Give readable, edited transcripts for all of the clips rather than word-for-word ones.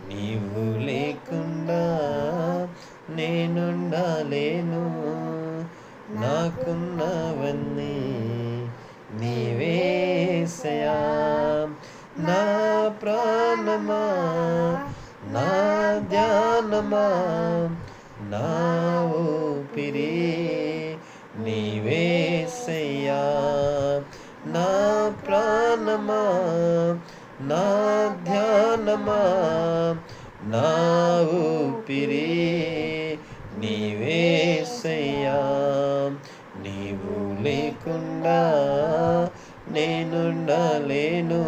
నీవు లేకుండా నేనుండలేను. నాకున్నవన్నీ నీవేసయా. నా ప్రాణమా, నా ధ్యానమా, నా ఊపిరి నీవేసయ్యా. నా ప్రాణమా, నా ధ్యానమా, నా ఊపిరి నీవేసయ్యా. నీవు లేకుండా నేనుండలేను.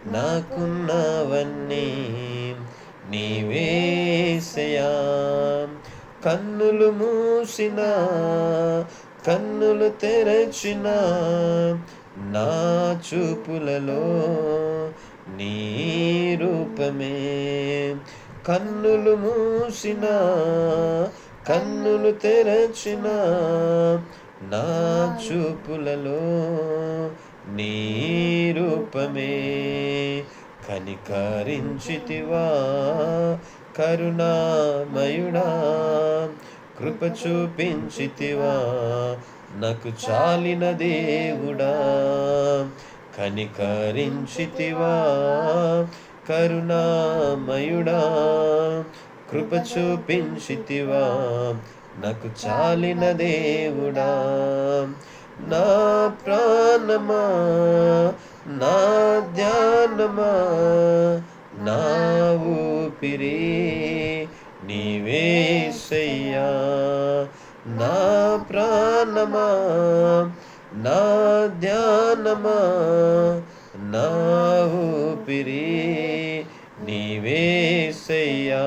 నాకున్నవన్నీ నీవేసయా. కన్నులు మూసిన, కన్నులు తెరచిన నా చూపులలో నీ రూపమే. కన్నులు మూసిన, కన్నులు తెరచిన నా చూపులలో నీ రూపమే. కనికరించితివా కరుణామయుడా, కృప చూపించితివా నాకు చాలిన దేవుడా. కనికరించితివా కరుణామయుడా, కృప చూపించితివా నాకు చాలిన దేవుడా. నా ప్రాణమా, నా ధ్యానమా, నా ఊపిరి నీవేసయ్యా. నా ప్రాణమా, నా ధ్యానమా, నా ఊపిరి నీవేసయ్యా.